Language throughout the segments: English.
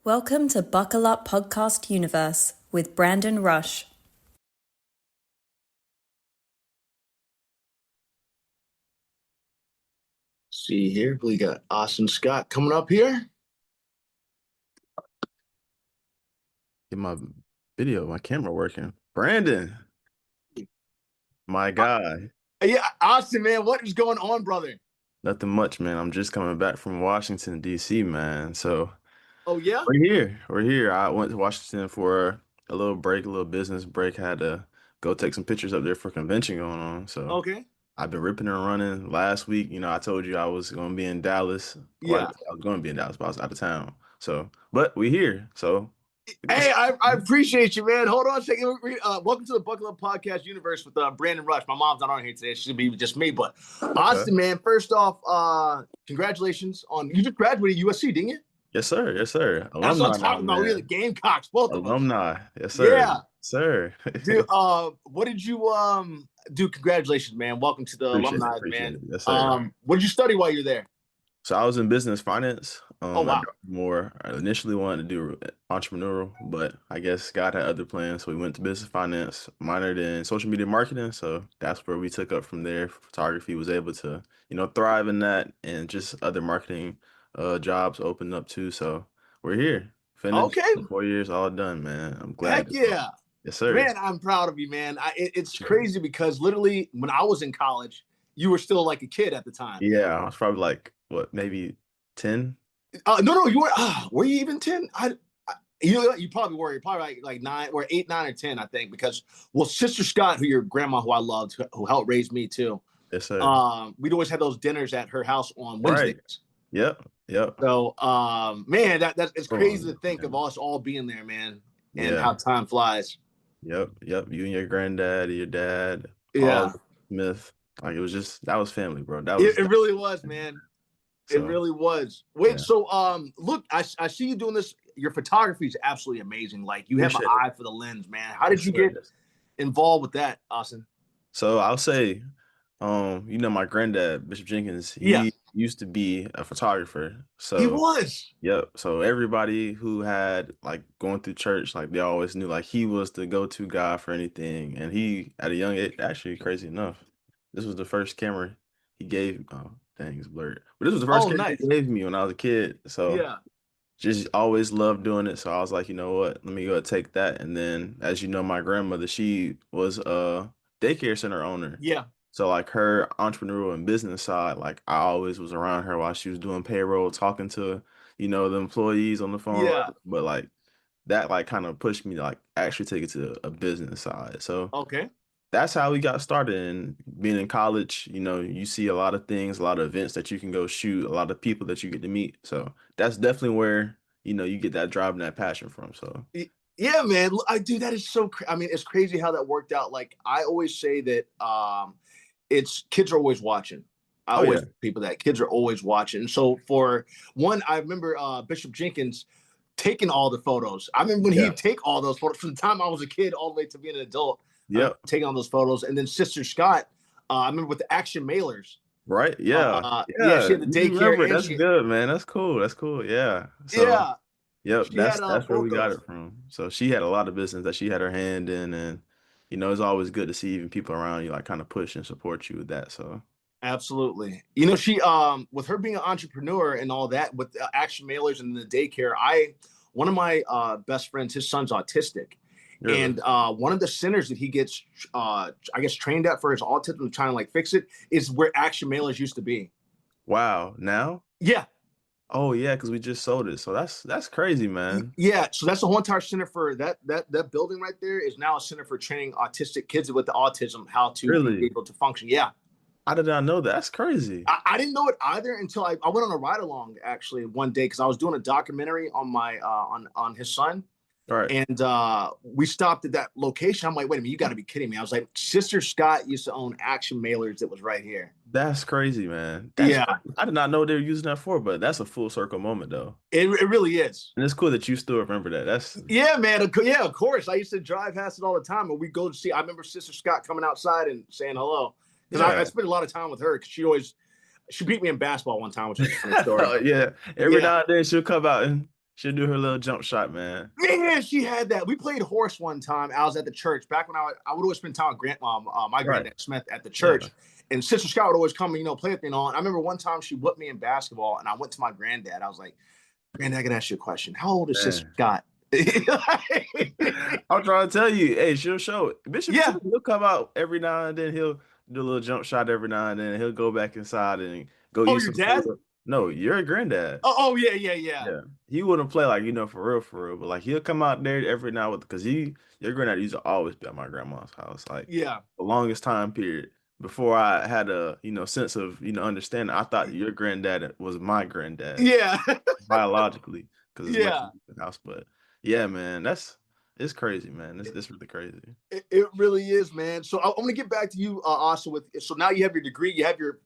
Welcome to Buckle Up Podcast Universe with Brandon Rush. See here, we got Austin Scott coming up here. Get my camera working. Brandon, my guy. Yeah, Austin, man, what is going on, brother? Nothing much, man. I'm just coming back from Washington, D.C., man. So Oh yeah, we're here. We're here. I went to Washington for a little break, a little business break. Had to go take some pictures up there for a convention going on. So okay, I've been ripping and running. Last week, I told you I was going to be in Dallas. Well, yeah. I was going to be in Dallas, but I was out of town. So, but we here. So Hey, I appreciate you, man. Hold on a second. Welcome to the Buckle Up Podcast Universe with Brandon Rush. My mom's not on here today; she'll be just me. But Austin, man, first off, congratulations on you just graduated USC, didn't you? Yes, sir. Yes, sir. That's what Alumni I'm now, talking about. We're the man. Gamecocks, both of us. Alumni. Yes, sir. Yeah, Sir. dude. What did you do? Congratulations, man. Welcome to the alumni, Appreciate man. it. Yes, sir. What did you study while you're there? So I was in business finance. Oh wow. I initially wanted to do entrepreneurial, but I guess God had other plans. So we went to business finance, minored in social media marketing. So that's where we took up from there. Photography was able to, thrive in that, and just other marketing jobs opened up too. So we're here. Finished Okay. 4 years, all done, man. I'm glad. Heck yeah. Yes, sir. Man, I'm proud of you, man. It's crazy because literally when I was in college, you were still like a kid at the time. Yeah, I was probably like, what, maybe 10? No, you were. Were you even 10? You probably were. You're probably like 9 or 8, 9, or 10, I think. Because Sister Scott, who I loved, who helped raise me too. Yes, sir. We'd always have those dinners at her house on Right. Wednesdays. Yep. So, man, that's it's crazy to think man. of us all being there, man, and Yeah. how time flies. Yep. You and your granddad, your dad, Yeah. Paul Smith. Like that was family, bro. It really was, man. It So, really was. Wait, yeah. so look, I see you doing this. Your photography is absolutely amazing. Like you have an Appreciate eye for the lens, man. How did Yes, you sir. get involved with that, Austin? So I'll say, my granddad, Bishop Jenkins, Yeah. he used to be a photographer. He So was. yep. So everybody who had like going through church, like they always knew like he was the go-to guy for anything. And he at a young age, actually crazy enough, this was the first camera he gave. Oh, dang, it's blurred. But this was the first Oh, camera nice. he gave me when I was a kid. So Yeah. just always loved doing it. So I was like, you know what? Let me go take that. And then, as you know, my grandmother, she was a daycare center owner. Yeah. So like her entrepreneurial and business side, like I always was around her while she was doing payroll, talking to, the employees on the phone. Yeah. But like that like kind of pushed me to like actually take it to a business side. So Okay. that's how we got started. And being in college, you see a lot of things, a lot of events that you can go shoot, a lot of people that you get to meet. So that's definitely where, you get that drive and that passion from. So Yeah, man. I do. That is so. I mean, it's crazy how that worked out. Like I always say that it's kids are always watching. I oh yeah. always tell people that kids are always watching. So for one, I remember Bishop Jenkins taking all the photos. I remember when Yeah. he'd take all those photos from the time I was a kid all the way to being an adult. Yep. Taking all those photos, and then Sister Scott. I remember with the action mailers. Right. Yeah. Yeah, she had the You daycare, remember. and That's good, man. That's cool. That's cool. Yeah. So yeah, yep, she had that's where both we got those. it from. So she had a lot of business that she had her hand in, and it's always good to see even people around you like kind of push and support you with that. So Absolutely. She with her being an entrepreneur and all that with the action mailers and the daycare, one of my best friends, his son's autistic. really, And one of the centers that he gets I guess trained at for his autism, trying to like fix it, is where action mailers used to be. wow. Now, Yeah. oh yeah, because we just sold it. So that's crazy, man. Yeah. So that's the whole entire center for that building right there is now a center for training autistic kids with the autism how to be Really, able to function. Yeah. I did not know that. That's crazy. I didn't know it either until I went on a ride along actually one day because I was doing a documentary on my on his son. All right. And we stopped at that location. I'm like, wait a minute, you got to be kidding me. I was like, Sister Scott used to own action mailers that was right here. That's crazy, man. Yeah, I did not know they were using that for, but that's a full circle moment though. it really is. And it's cool that you still remember that. That's Yeah, man. Yeah, of course. I used to drive past it all the time. And we go to see, I remember Sister Scott coming outside and saying hello. Because I spent a lot of time with her because she beat me in basketball one time, which is a funny story. yeah. Every now and then she'll come out and She'll do her little jump shot, man. Man, she had that. We played horse one time. I was at the church back when I would always spend time with my Right. granddad Smith at the Yeah. church, and Sister Scott would always come and play with me. I remember one time she whipped me in basketball, and I went to my granddad. I was like, "Granddad, I can ask you a question. How old is Sister Man. Scott?" I'm trying to tell you, hey, she'll show it. Bishop, Yeah. too, he'll come out every now and then. He'll do a little jump shot every now and then. He'll go back inside and go Oh, eat your some dad? food. No, your granddad. Oh, yeah. Yeah, he wouldn't play like for real. But like he'll come out there every now with because your granddad used to always be at my grandma's house, like Yeah. the longest time period. Before I had a sense of understanding, I thought your granddad was my granddad Yeah. biologically because as much as Yeah. the house. But yeah, man, it's crazy, man. It's really crazy. It really is, man. So I'm going to get back to you, also so now you have your degree, you have your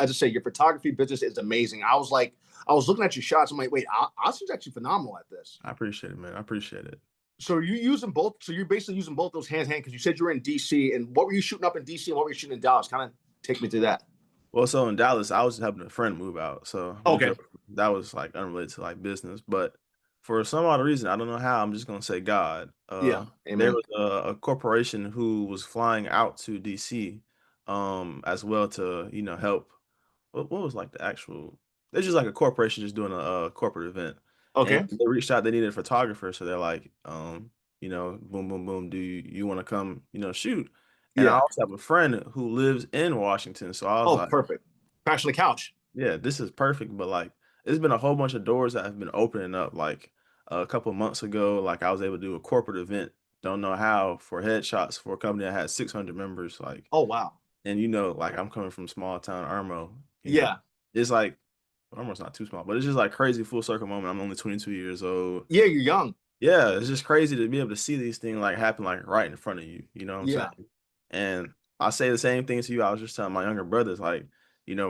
as I say, your photography business is amazing. I was looking at your shots. I'm like, wait, Austin's actually phenomenal at this. I appreciate it, man. I appreciate it. So are you using both? So you're basically using both those hand because you said you were in DC, and what were you shooting up in DC and what were you shooting in Dallas? Kind of take me through that. Well, so in Dallas, I was helping a friend move out, so Okay. that was like unrelated to like business. But for some odd reason, I don't know how, I'm just gonna say God. Yeah. There Amen. was a corporation who was flying out to DC, as well to help. What was like the actual? It's just like a corporation just doing a corporate event. Okay. And they reached out. They needed a photographer, so they're like, boom, boom, boom. Do you want to come, shoot? And I Yeah. also have a friend who lives in Washington, so I was Oh, like, perfect. Crash on the couch. yeah, this is perfect. But like, there's been a whole bunch of doors that have been opening up. Like a couple of months ago, like I was able to do a corporate event. Don't know how for headshots for a company that had 600 members. Like, Oh, wow. and like I'm coming from small town Irmo. Yeah. It's like Irmo's not too small, but it's just like crazy full circle moment. I'm only 22 years old. Yeah, you're young. Yeah, it's just crazy to be able to see these things like happen like right in front of you. You know what I'm Yeah. saying? And I say the same thing to you. I was just telling my younger brothers, like,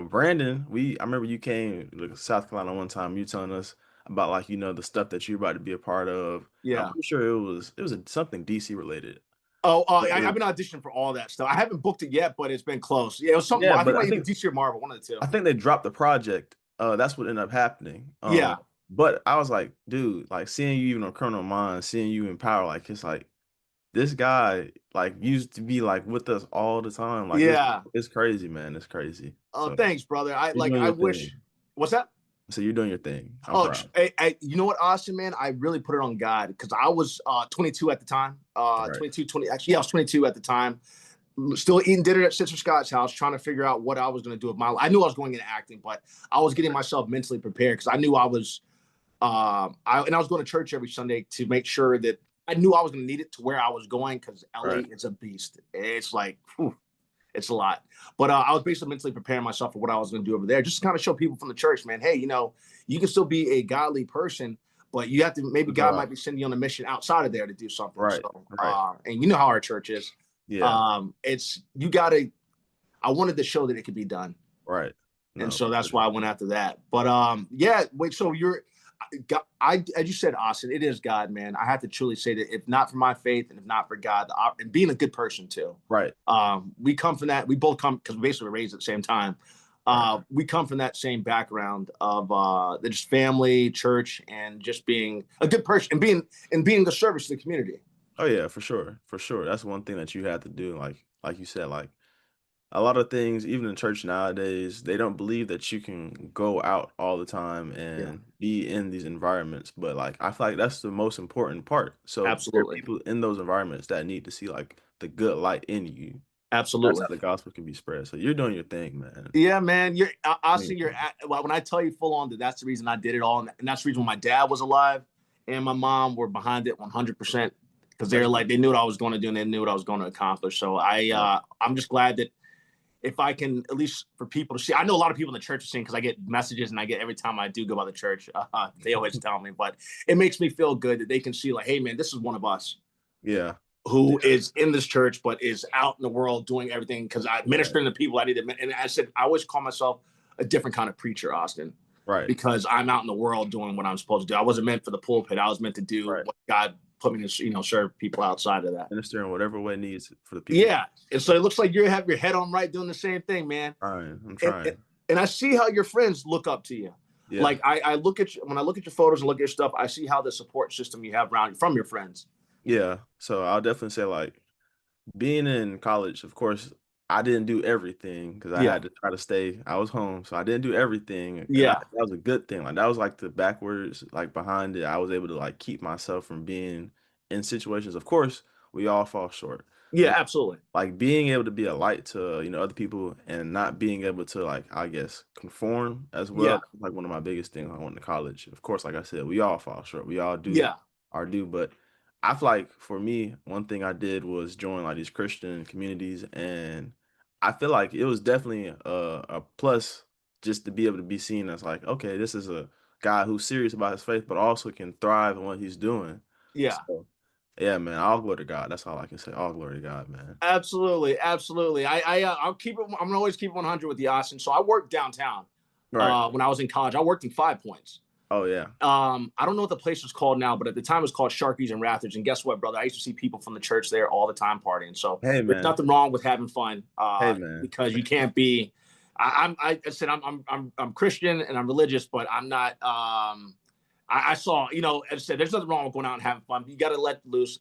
Brandon, I remember you came to South Carolina one time, you telling us about like, the stuff that you're about to be a part of. I'm Yeah. pretty sure it was something DC related. Oh, I've been auditioning for all that stuff. I haven't booked it yet, but it's been close. Yeah, it was something. Yeah, I think but like either DC or Marvel, one of the two. I think they dropped the project. That's what ended up happening. Yeah. But I was like, dude, like seeing you even on Criminal Minds, seeing you in Power, like it's like this guy like used to be like with us all the time. Like Yeah. it's crazy, man. It's crazy. Oh, So thanks, brother. I you're doing I your wish. thing. What's that? So you're doing your thing. I'm Oh, proud. you know what, Austin, man? I really put it on God because I was 22 at the time. Right. 22, 20. Actually, yeah, I was 22 at the time. Still eating dinner at Sister Scott's house, trying to figure out what I was going to do with my life. I knew I was going into acting, but I was getting myself mentally prepared because I knew I was. I was going to church every Sunday to make sure that I knew I was going to need it to where I was going because LA Right. is a beast. It's like, whew, it's a lot. But I was basically mentally preparing myself for what I was going to do over there, just to kind of show people from the church, man, hey, you can still be a godly person, but you have to, maybe God might be sending you on a mission outside of there to do something. Right. So, Right. and you know how our church is. Yeah. I wanted to show that it could be done. Right. And so that's why I went after that. But yeah, wait, so as you said, Austin, it is God, man. I have to truly say that if not for my faith and if not for God, and being a good person too. Right. We come from that. We both come because we basically were raised at the same time. We come from that same background of just family, church, and just being a good person and being the service to the community. Oh yeah, for sure. For sure. That's one thing that you have to do. Like you said, like a lot of things, even in church nowadays, they don't believe that you can go out all the time and be in these environments. But like, I feel like that's the most important part. So Absolutely. there are people in those environments that need to see like the good light in you. Absolutely. That's how the gospel can be spread. So you're doing your thing, man. Yeah, man. When I tell you full on that's the reason I did it all. And that's the reason when my dad was alive and my mom were behind it 100% because they knew what I was going to do and they knew what I was going to accomplish. So I'm just glad that if I can, at least for people to see, I know a lot of people in the church are seeing because I get messages and I get every time I do go by the church, they always tell me, but it makes me feel good that they can see like, hey man, this is one of us. Yeah. Who is in this church, but is out in the world doing everything because I minister to people I need to. And I said, I always call myself a different kind of preacher, Austin. Right. Because I'm out in the world doing what I'm supposed to do. I wasn't meant for the pulpit. I was meant to do what God put me to, serve people outside of that. Minister in whatever way needs for the people. Yeah. And so it looks like you have your head on right doing the same thing, man. I'm trying. And I see how your friends look up to you. Yeah. Like I look at you, when I look at your photos and look at your stuff, I see how the support system you have around you from your friends. Yeah. So I'll definitely say like being in college, of course, I didn't do everything because I Yeah, had to try to stay. I was home, so I didn't do everything, and yeah, that was a good thing. Like that was like the backwards, like behind it. I was able to like keep myself from being in situations. Of course, we all fall short, yeah, but absolutely. like being able to be a light to other people and not being able to like I guess conform as well. Yeah, That's like one of my biggest things I went to college. Of course, like I said, we all fall short. We all do yeah, our due, but I feel like for me, one thing I did was join like these Christian communities, and I feel like it was definitely a plus just to be able to be seen as like, okay, this is a guy who's serious about his faith, but also can thrive in what he's doing. yeah. So, yeah, man, all glory to God. That's all I can say. All glory to God, man. Absolutely, absolutely. I'll keep it. I'm gonna always keep 100 with you, Austin. So I worked downtown Right. when I was in college. I worked in 5 Points. Oh yeah. I don't know what the place was called now, but at the time it was called Sharkies and Rafters. And guess what, brother? I used to see people from the church there all the time partying. So Hey there's man. nothing wrong with having fun, Hey man. because you can't be. I said I'm Christian and I'm religious, but I'm not. I saw, as I said, there's nothing wrong with going out and having fun. You got to let loose.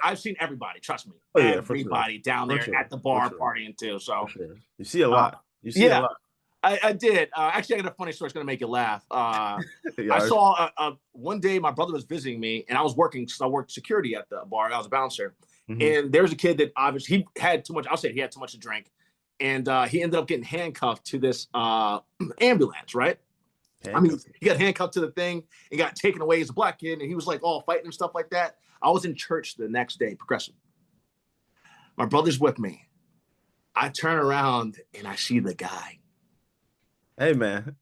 I've seen everybody. Trust me, Oh yeah, for sure. everybody down For there sure. at the For bar sure. partying too. For So, sure. You see a uh, lot. You see a yeah, lot. I did. Actually, I got a funny story. It's gonna make you laugh. I Yeah. saw one day my brother was visiting me, and I was working. So I worked security at the bar. I was a bouncer, Mhm. and there's a kid that obviously he had too much. I'll say he had too much to drink, and he ended up getting handcuffed to this ambulance. Right? I mean, Handcuffs. he got handcuffed to the thing and got taken away as a black kid, and he was like all fighting and stuff like that. I was in church the next day, progressive. My brother's with me. I turn around and I see the guy. Hey man.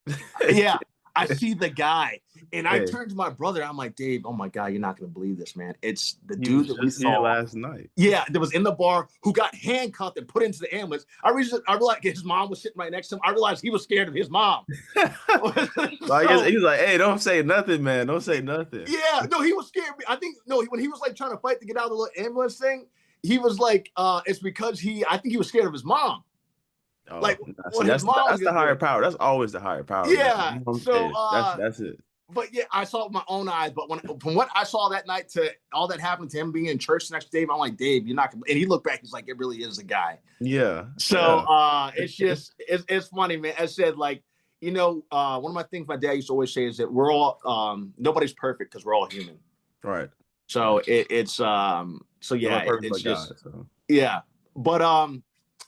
Yeah, I see the guy, and I Hey, turned to my brother. I'm like, Dave, oh my God, you're not going to believe this, man. It's the he dude was that we just here saw. last night. Yeah, that was in the bar who got handcuffed and put into the ambulance. I realized his mom was sitting right next to him. I realized he was scared of his mom. So I guess So he was like, "Hey, don't say nothing, man. Don't say nothing." yeah, no, he was scared. I think no, when he was like trying to fight to get out of the little ambulance thing, he was like, it's because I think he was scared of his mom. Oh, Like nah, see, what his mom was that's the gonna higher do. power. That's always the higher power, man. Yeah. So Hey, that's it. but yeah, I saw it with my own eyes. But from what I saw that night to all that happened to him being in church next to Dave, I'm like, Dave, you're not gonna, and he looked back, he's like, it really is a guy. Yeah, So yeah, it's just it's funny, man. As I said, like, one of my things my dad used to always say is that we're all nobody's perfect because we're all human. right, So right. so No yeah, one perfect it's but just God. So yeah. But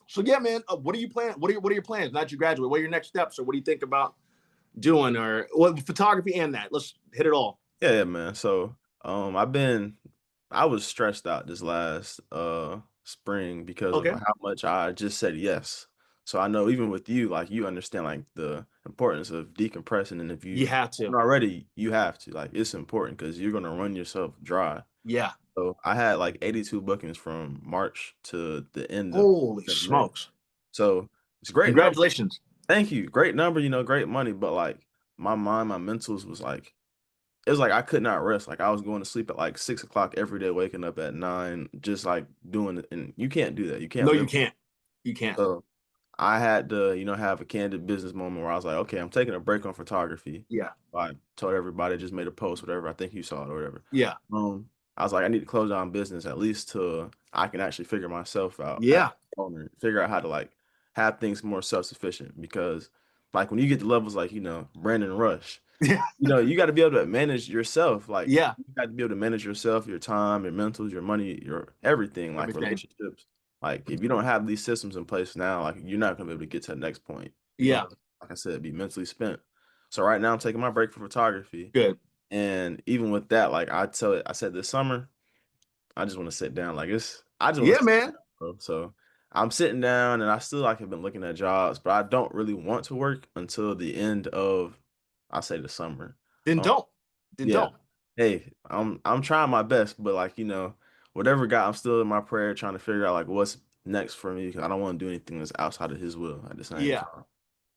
so yeah, man, what are you planning? What are your plans? Not you graduate. What are your next steps, or what do you think about doing, or what photography and that? Let's hit it all. yeah, man. So I was stressed out this last spring because of Okay. how much I just said yes. So I know even with you, like you understand like the importance of decompressing, and if You you have to. haven't already, you have to. Like it's important because you're gonna run yourself dry. Yeah. So I had like 82 bookings from March to the end Holy of May. smokes. So it's a great number. Congratulations. Thank you. Great number, great money. But like my mind, my mentals was like, it was like I could not rest. Like I was going to sleep at like 6 o'clock every day, waking up at 9, just like doing it. And you can't do that. You No, can't you live. can't. You can't. So I had to, have a candid business moment where I was like, okay, I'm taking a break on photography. Yeah. I told everybody, just made a post, whatever. I think you saw it or whatever. Yeah. I was like, I need to close down business at least till I can actually figure myself out as Yeah. an owner, figure out how to like have things more self-sufficient because like when you get to levels like, Brandon Rush, Yeah. you got to be able to manage yourself. Like Yeah. you got to be able to manage yourself, your time, your mentals, your money, your everything, like Everything. relationships. Like if you don't have these systems in place now, like you're not gonna be able to get to the next point. You're Yeah. gonna, like I said, be mentally spent. So right now I'm taking my break from photography. Good. And even with that, like I said this summer, I just want to sit down. I just want Yeah, to sit man. down, bro. So I'm sitting down and I still like have been looking at jobs, but I don't really want to work until the end of, I say the summer. Then Um, don't. Then yeah. don't. Hey, I'm trying my best, but like, whatever God, I'm still in my prayer trying to figure out like what's next for me because I don't want to do anything that's outside of his will at the same Yeah. time.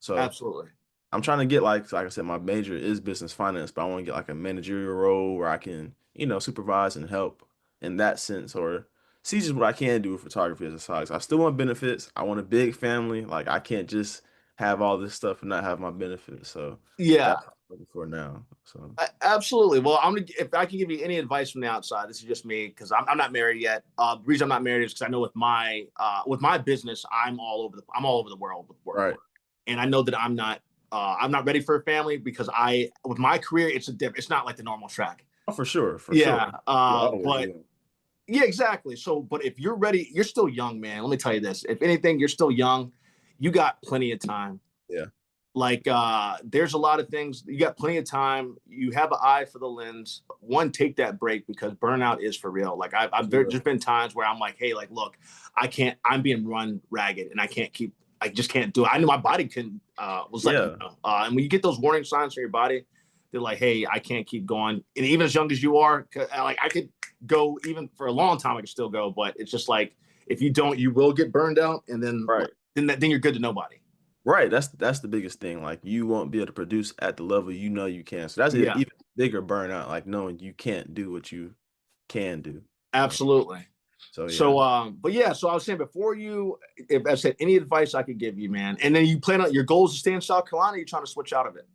So Absolutely. I'm trying to get like I said, my major is business finance, but I want to get like a managerial role where I can, supervise and help in that sense, or see just what I can do with photography as a side. 'Cause I still want benefits. I want a big family. Like I can't just have all this stuff and not have my benefits. So Yeah. that looking for now. So Absolutely. Well, if I can give you any advice from the outside, this is just me because I'm not married yet. The reason I'm not married is because I know with my business, I'm all over the world with work. right. And I know that I'm not ready for a family because with my career, it's not like the normal track. Oh, for sure, for Yeah. sure. You always But will. yeah, exactly. So, but if you're ready, you're still young, man. Let me tell you this. If anything, you're still young. You got plenty of time. Yeah. Like, there's a lot of things. You got plenty of time. You have an eye for the lens. One, take that break because burnout is for real. Like, there's just been times where I'm like, hey, like, look, I'm being run ragged and I just can't do it. I knew my body was like, Yeah. and when you get those warning signs from your body, they're like, hey, I can't keep going. And even as young as you are, like, I could go even for a long time. I could still go, but it's just like, if you don't, you will get burned out. And then, Right. then you're good to nobody. Right. That's the biggest thing. Like you won't be able to produce at the level you know you can. So that's an Yeah, even bigger burnout, like knowing you can't do what you can do. absolutely. So yeah. So, but yeah, so I was saying if I said any advice I could give you, man, and then you plan on your goals to stay in South Carolina, you're trying to switch out of it.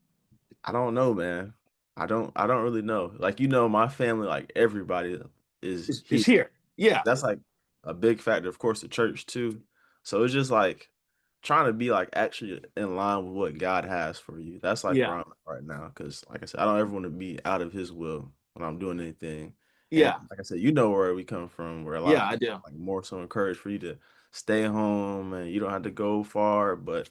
I don't know, man. I don't really know. Like, my family, like everybody is It's here. here. Yeah, That's like a big factor, of course, the church too. So it's just like trying to be like actually in line with what God has for you. That's like where yeah, I'm at right now. Cause like I said, I don't ever want to be out of his will when I'm doing anything. And yeah, like I said, you know where we come from, where a lot yeah. of I people do. like more so encourage for you to stay home and you don't have to go far. But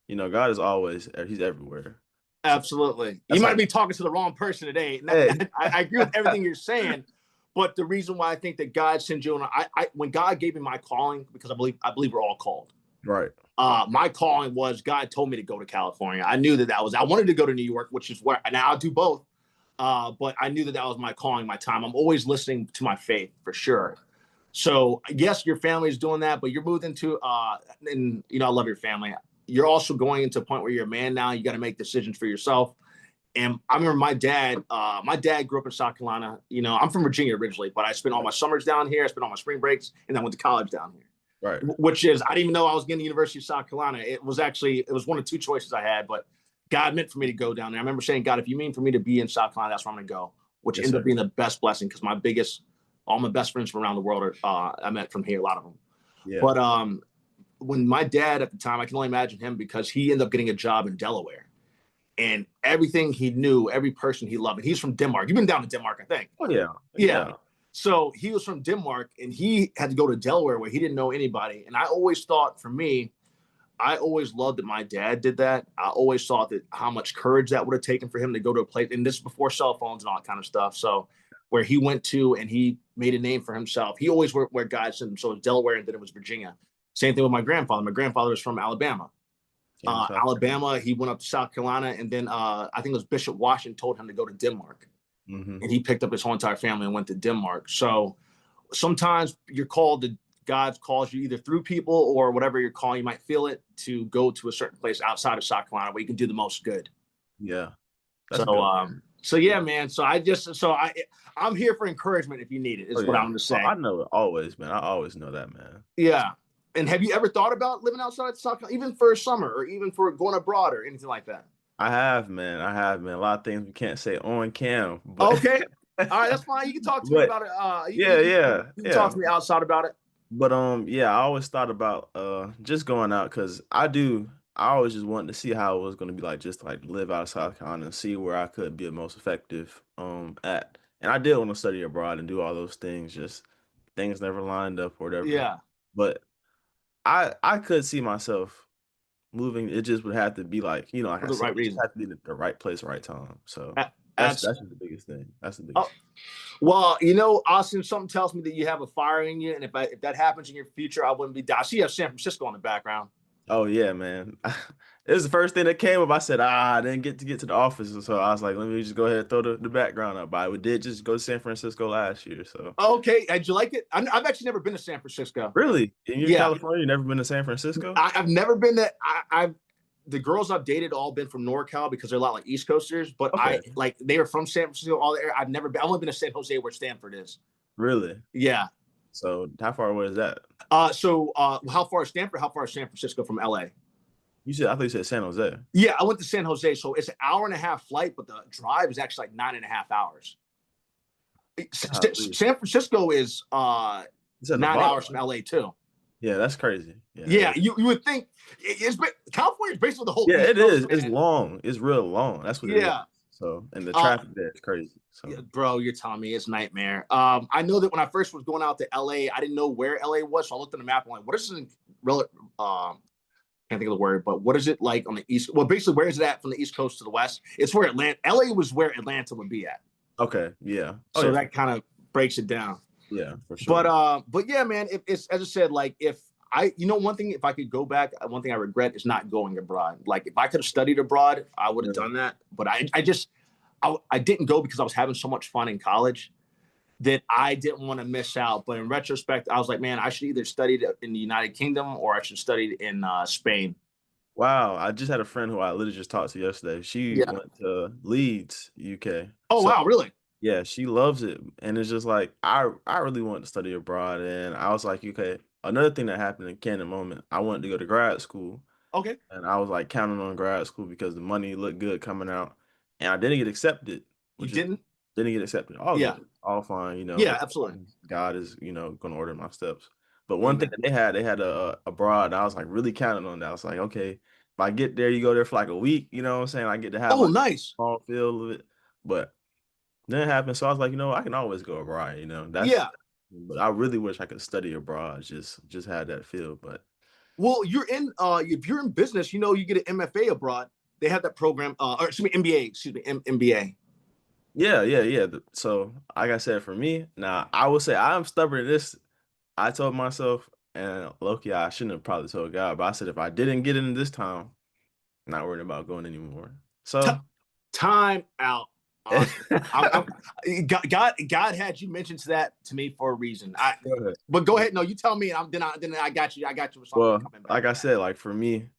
God is always he's everywhere. So Absolutely. You that's might like, be talking to the wrong person today. hey, I agree with everything you're saying, but the reason why I think that God sends you, and when God gave me my calling, because I believe we're all called. right. My calling was God told me to go to California. I knew that I wanted to go to New York, which is where now I'll do both. But I knew that was my calling, my time. I'm always listening to my faith for sure. So yes, your family is doing that, but you're moving to, and I love your family. You're also going into a point where you're a man now. You got to make decisions for yourself. And I remember my dad grew up in South Carolina. I'm from Virginia originally, but I spent all my summers down here. I spent all my spring breaks, and I went to college down here. Right. Which is, I didn't even know I was getting to the University of South Carolina. It was one of two choices I had, but God meant for me to go down there. I remember saying, God, if you mean for me to be in South Carolina, that's where I'm going to go, which Yes, ended sir. up being the best blessing because all my best friends from around the world I met from here, a lot of them. Yeah. But when my dad at the time, I can only imagine him because he ended up getting a job in Delaware. And everything he knew, every person he loved, and he's from Denmark. You've been down to Denmark, I think. Oh yeah. Yeah. Yeah. So he was from Denmark and he had to go to Delaware where he didn't know anybody. And I always thought for me, I always loved that my dad did that. I always thought that how much courage that would have taken for him to go to a place, and this is before cell phones and all that kind of stuff. So where he went to and he made a name for himself. He always worked where God sent him. So it was Delaware and then it was Virginia. Same thing with my grandfather. My grandfather was from Alabama. Alabama, he went up to South Carolina, and then I think it was Bishop Washington told him to go to Denmark. Mm-hmm. And he picked up his whole entire family and went to Denmark. So sometimes God calls you either through people or whatever you're calling, you might feel it to go to a certain place outside of South Carolina where you can do the most good. Yeah. That's So, dope. so yeah, man. So I'm here for encouragement if you need it, is what I'm going to say. I know it always, man. I always know that, man. Yeah. And have you ever thought about living outside South Carolina, even for a summer or even for going abroad or anything like that? I have, man. A lot of things we can't say on cam, but Okay. All right, that's fine. You can talk to me about it. You can talk to me outside about it. But yeah, I always thought about just going out because I always just wanted to see how it was going to be like just like live out of South Carolina and see where I could be the most effective at. And I did want to study abroad and do all those things, just things never lined up or whatever. Yeah. But I could see myself moving. It just would have to be like, like For I the said, right it just reason. have to be the right place, right time. So that's Absolutely. just the biggest thing. That's the biggest. Well, Austin, something tells me that you have a fire in you, and if that happens in your future, I wouldn't be down. I see you have San Francisco in the background. Oh yeah, man. It was the first thing that came up. I said, I didn't get to the office. So I was like, let me just go ahead and throw the background up. But I did just go to San Francisco last year. So Okay, did you like it? I've actually never been to San Francisco. really? And you're in Yeah. California, you never been to San Francisco? I've never been to. The girls I've dated all been from NorCal because they're a lot like East Coasters, but Okay. they were from San Francisco all there. I've only been to San Jose where Stanford is. Really? Yeah. So how far away is that? So how far is Stanford? How far is San Francisco from LA? I thought you said San Jose. Yeah, I went to San Jose, so it's an hour and a half flight, but the drive is actually like 9.5 hours. Golly. San Francisco is It's at the 9 hours bottom. from LA too. Yeah, that's crazy. Yeah, you would think California is basically the whole Yeah, East it Coast, is. It's man. long. It's real long. That's what it is. Yeah, So, and the uh, traffic there is crazy. So, yeah, bro, you're telling me it's nightmare. I know that when I first was going out to LA, I didn't know where LA was, so I looked on the map. I'm like, what is it? Can't think of the word, but what is it like on the east? Well, basically, where is it at from the east coast to the west? It's where LA was where Atlanta would be at. okay, yeah. Oh, So yeah, that kind of breaks it down. yeah, for sure. But yeah, man, it's as I said, like if one thing, if I could go back, one thing I regret is not going abroad. Like if I could have studied abroad, I would have done that. But I didn't go because I was having so much fun in college that I didn't want to miss out. But in retrospect, I was like, man, I should either study in the United Kingdom or I should study in Spain. Wow, I just had a friend who I literally just talked to yesterday. She Yeah. went to Leeds, UK. Oh, So wow, really? yeah, she loves it, and it's just like I really wanted to study abroad, and I was like, okay. Another thing that happened in Canon moment, I wanted to go to grad school, Okay. and I was like counting on grad school because the money looked good coming out, and I didn't get accepted, You which is didn't? didn't get accepted. All Yeah. good, all fine. Yeah, absolutely. God is going to order my steps. But one thing Amen. that they had a abroad. And I was like really counting on that. I was like, okay, if I get there, you go there for like a week. You know what I'm saying? I get to have Oh, like nice. a small feel of it, but then it happened. So I was like, I can always go abroad. That's. Yeah. But I really wish I could study abroad. Just had that feel, but. Well, if you're in business, you get an MFA abroad. They have that program, or excuse me, MBA, MBA. Yeah, yeah, yeah. So, like I said, for me, now I will say I'm stubborn in this. I told myself, and Loki, I shouldn't have probably told God, but I said if I didn't get in this time, not worried about going anymore. So, Time out. God had you mention that to me for a reason. go ahead. But go ahead. No, you tell me, and then I got you. I got you with something Well, coming back. like I said, like for me,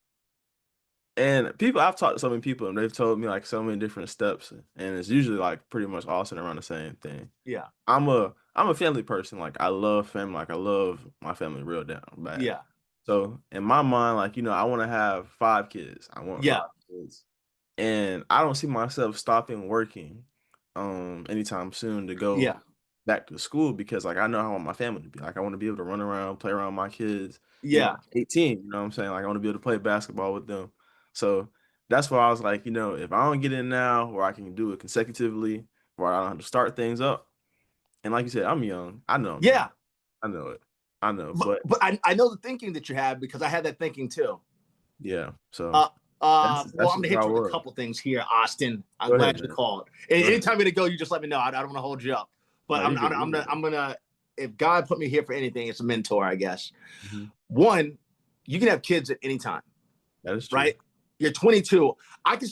and I've talked to so many people, and they've told me like so many different steps, and it's usually like pretty much all centered around the same thing. Yeah. I'm a family person. Like I love family. Like I love my family real down bad. Yeah. So in my mind, like I want to have 5 kids. I want Yeah. 5 kids, and I don't see myself stopping working, anytime soon to go Yeah. back to school because like I know how I want my family to be. Like I want to be able to run around, play around my kids. Yeah. 18. You know what I'm saying? Like I want to be able to play basketball with them. So that's why I was like, if I don't get in now, where I can do it consecutively, where I don't have to start things up. And like you said, I'm young. I know. Yeah. I know it. I know, but I know the thinking that you have because I had that thinking too. Yeah. So well, that's I'm gonna hit you with was. a couple things here, Austin. I'm Go glad ahead, you man. called. Go ahead. Anytime you to go, you just let me know. I don't want to hold you up. But No, you're good. I'm gonna. If God put me here for anything, it's a mentor, I guess. Mhm. One, you can have kids at any time, That is true. right? You're 22. I can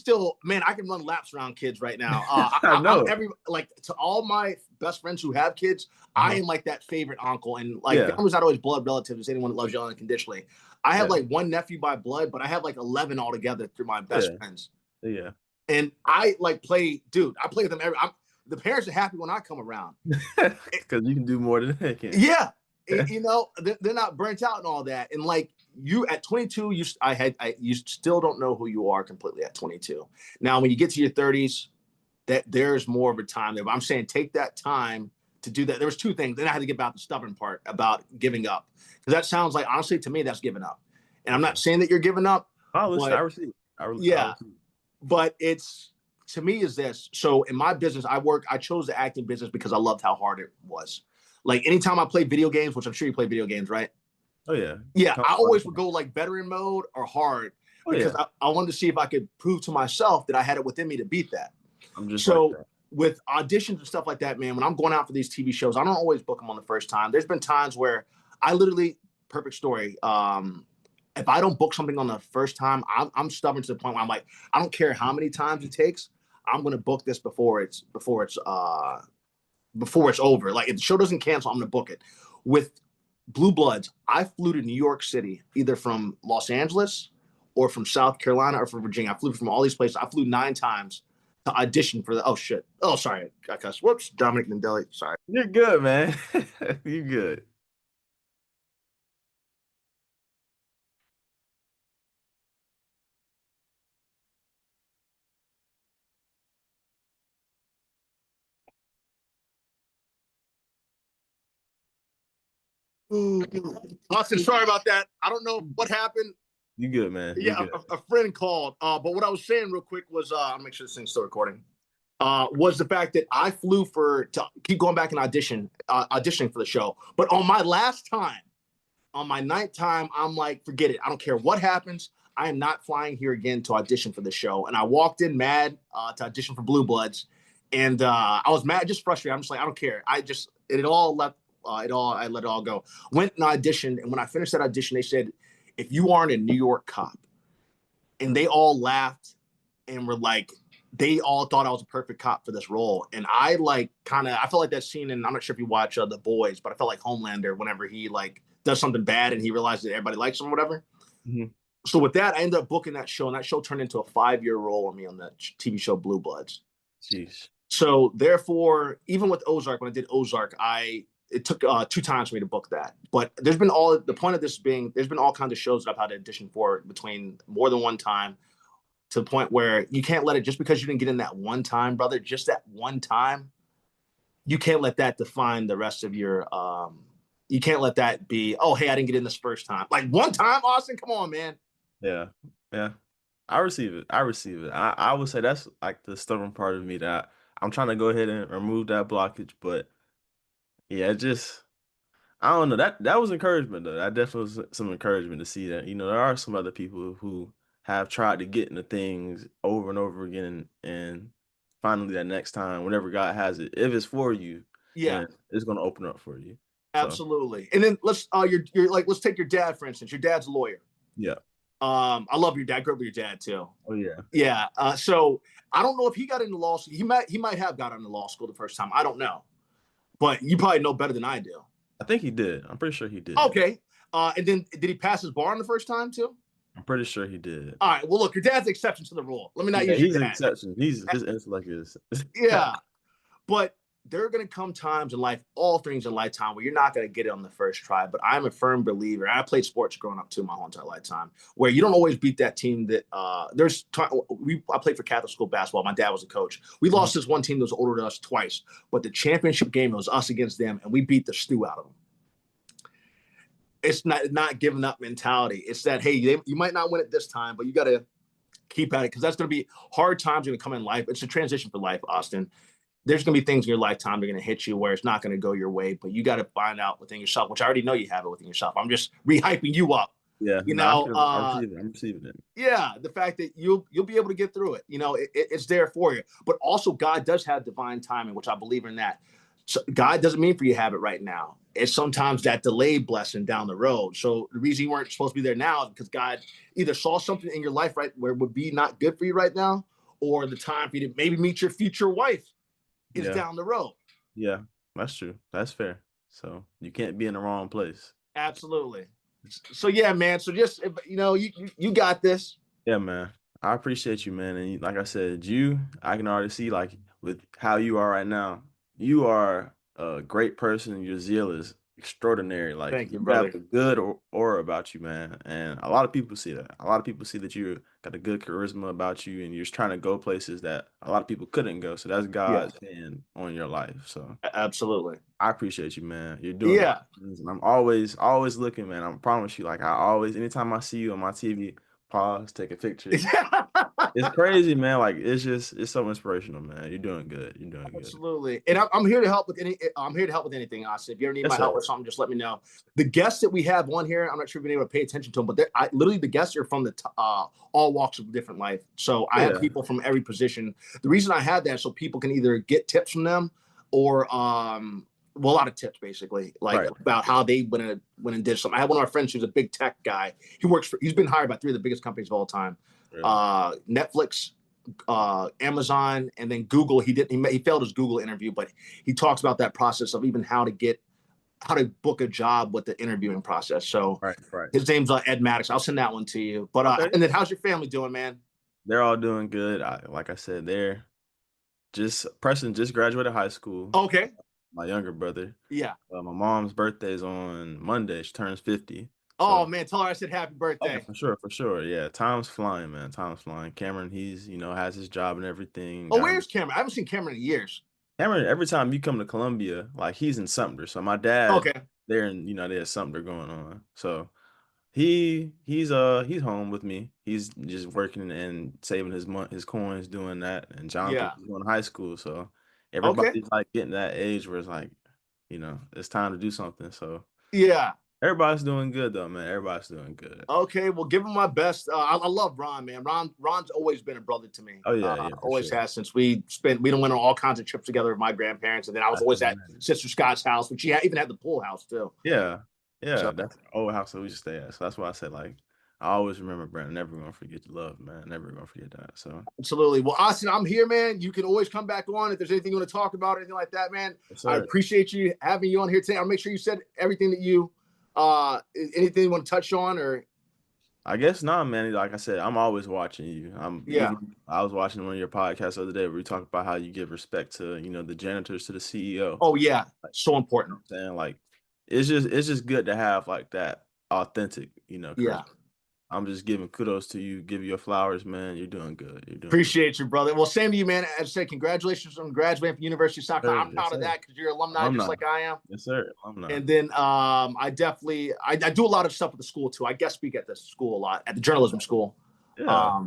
run laps around kids right now. I know. To all my best friends who have kids, I am like that favorite uncle. And like Yeah. family's not always blood relatives. It's anyone that loves you unconditionally. I have Yeah. like one nephew by blood, but I have like 11 altogether through my best friends. Yeah. And I play with them the parents are happy when I come around. Because you can do more than they can. Yeah. They're not burnt out and all that. And like you at 22, you still don't know who you are completely at 22. Now, when you get to your 30s, that there's more of a time there. But I'm saying take that time to do that. There was 2 things. Then I had to get about the stubborn part about giving up. Because that sounds like, honestly, to me, that's giving up. And I'm not saying that you're giving up. Oh, listen, but, I receive. Yeah. But it's, to me, is this. So in my business, I chose the acting business because I loved how hard it was. Like anytime I play video games, which I'm sure you play video games, right? Oh, yeah. Yeah, I always would go like veteran mode or hard because I wanted to see if I could prove to myself that I had it within me to beat that. I'm just so like that. With auditions and stuff like that, man, when I'm going out for these TV shows, I don't always book them on the first time. There's been times where I literally, perfect story. If I don't book something on the first time, I'm stubborn to the point where I'm like, I don't care how many times it takes. I'm going to book this before it's over. Like if the show doesn't cancel, I'm going to book it. With Blue Bloods, I flew to New York City, either from Los Angeles or from South Carolina or from Virginia. I flew from all these places. I flew 9 times to audition for oh shit. Oh, sorry. I cussed. Whoops. Dominic Mandeli. Sorry. You're good, man. You're good. Ooh. Austin, sorry about that. I don't know what happened. You good, man. You Yeah, good. a friend called. But what I was saying real quick was, I'll make sure this thing's still recording. Was the fact that I flew to keep going back and auditioning for the show. But on my last time, on my 9th time, I'm like, forget it. I don't care what happens. I am not flying here again to audition for the show. And I walked in mad to audition for Blue Bloods. And I was mad, just frustrated. I'm just like, I don't care. I let it all go. Went and auditioned. And when I finished that audition, they said, if you aren't a New York cop, and they all laughed and were like, they all thought I was a perfect cop for this role. And I felt like that scene, and I'm not sure if you watch The Boys, but I felt like Homelander whenever he like does something bad and he realizes that everybody likes him or whatever. Mm-hmm. So with that, I ended up booking that show, and that show turned into a 5-year role on me on that TV show Blue Bloods. Jeez. So therefore, even with Ozark, when I did Ozark, it took 2 times for me to book that. But the point of this being, there's been all kinds of shows that I've had to audition for between more than one time, to the point where you can't let it, just because you didn't get in that one time, brother, just that one time, you can't let that define the rest of your, you can't let that be, oh, hey, I didn't get in this first time. Like, one time, Austin, come on, man. Yeah. Yeah. I receive it. I would say that's like the stubborn part of me that I'm trying to go ahead and remove that blockage. But yeah, I don't know. That was encouragement though. That definitely was some encouragement to see that, there are some other people who have tried to get into things over and over again, and finally that next time, whenever God has it, if it's for you, Yeah, then it's gonna open up for you. So absolutely. And then let's take your dad, for instance. Your dad's a lawyer. yeah. I love your dad. I grew up with your dad too. Oh yeah. Yeah. So I don't know if he got into law school. He might have got into law school the first time. I don't know, but you probably know better than I do. I think he did. I'm pretty sure he did. Okay. And then did he pass his bar on the first time too? I'm pretty sure he did. All right. Well, look, your dad's the exception to the rule. Let me not use He's your an dad. exception. His intellect is. Yeah. But there are going to come times in life, all things in lifetime, where you're not going to get it on the first try. But I'm a firm believer. I played sports growing up too, my whole entire lifetime, where you don't always beat that team that I played for Catholic school basketball. My dad was a coach. We lost this one team that was older than us twice, but the championship game, it was us against them, and we beat the stew out of them. It's not giving up mentality. It's that, hey, you might not win it this time, but you got to keep at it, because that's going to be hard times going to come in life. It's a transition for life, Austin. There's going to be things in your lifetime that are going to hit you where it's not going to go your way, but you got to find out within yourself, which I already know you have it within yourself. I'm just rehyping you up. Yeah, I'm receiving it. Yeah, the fact that you'll be able to get through it. It's there for you. But also, God does have divine timing, which I believe in that. So God doesn't mean for you to have it right now. It's sometimes that delayed blessing down the road. So the reason you weren't supposed to be there now is because God either saw something in your life right where it would be not good for you right now, or the time for you to maybe meet your future wife is down the road. Yeah, that's true. That's fair. So you can't be in the wrong place. Absolutely. So yeah, man. So just, you got this. Yeah, man. I appreciate you, man. And like I said, I can already see, like, with how you are right now, you are a great person. Your zeal is extraordinary. Like, Thank you, you brother. have a good aura about you, man. And a lot of people see that. A lot of people see that you got a good charisma about you, and you're just trying to go places that a lot of people couldn't go. So that's God's hand on your life. So absolutely, I appreciate you, man. You're doing it. And I'm always looking, man. I promise you. Like, anytime I see you on my TV, pause, take a picture. It's crazy, man. Like, it's so inspirational, man. You're doing good. You're doing good. Absolutely. And I'm here to help with anything, Austin. If you ever need my help with something, just let me know. The guests that we have on here, I'm not sure if you've been able to pay attention to them, but literally the guests are from all walks of different life. So I have people from every position. The reason I have that is so people can either get tips from them or a lot of tips, basically, about how they went and did something. I had one of my friends who's a big tech guy. He's been hired by 3 of the biggest companies of all time. Netflix, Amazon, and then Google. He failed his Google interview, but he talks about that process of even how to book a job with the interviewing process. So his name's Ed Maddox. I'll send that one to you. But and then how's your family doing, man? They're all doing good. Like I said, Preston just graduated high school. Okay. My younger brother. Yeah. My mom's birthday is on Monday. She turns 50. Oh, man, tell her I said happy birthday. Oh, for sure. Yeah, time's flying, man. Time's flying. Cameron, he's, has his job and everything. Oh, where's Cameron? I haven't seen Cameron in years. Cameron, every time you come to Columbia, like, he's in Sumter. So my dad, they're in, they have something they're going on. So he's home with me. He's just working and saving his coins, doing that. And Jonathan Yeah. is going to high school, so Okay. everybody's like getting that age where it's like, it's time to do something. So Yeah. everybody's doing good though, man. Everybody's doing good. Okay, well, give him my best. I love Ron, man. Ron's always been a brother to me. Oh yeah, for Always sure. has since we done went on all kinds of trips together with my grandparents, and then I was I always can at imagine. Sister Scott's house, which even had the pool house too. Yeah, So that's the old house that we used to stay at. So that's why I said like I always remember Brandon. Never gonna forget your love, man. Never gonna forget that. So absolutely. Well, Austin, I'm here, man. You can always come back on if there's anything you want to talk about or anything like that, man. yes, I sir. appreciate you having you on here today. I'll make sure you said everything that you anything you want to touch on or I guess not, man. Like I said, I'm always watching you. yeah. I was watching one of your podcasts the other day where you talk about how you give respect to, the janitors to the CEO. Oh yeah, Like, so you know important. what I'm saying? Like it's just good to have like that authentic, Yeah. courage. I'm just giving kudos to you, give you your flowers, man. You're doing good. You're doing good. Appreciate you, brother. Well, same to you, man. As I said, congratulations on graduating from University of South Carolina. Sir, I'm yes, proud of sir. that because you're alumni just Alumni. like I am. Yes, sir. Alumni. And then I definitely I do a lot of stuff at the school too. I guest speak at the school a lot, at the journalism school. Yeah.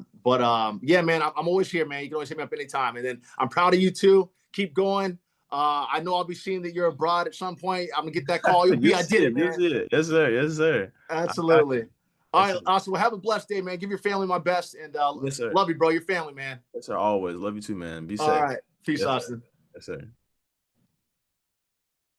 Yeah, man, I'm always here, man. You can always hit me up anytime. And then I'm proud of you too. Keep going. I know I'll be seeing that you're abroad at some point. I'm gonna get that call. You'll be, You I see did it, it. You man. see it. Yes, sir. Yes, sir. I got Absolutely. you. All Yes, right, sir. Austin. Well, have a blessed day, man. Give your family my best and Yes, sir. love you, bro. Your family, man. Yes, sir. Always. Love you too, man. Be All safe. right. Peace, Yes, sir. Austin. Yes, sir.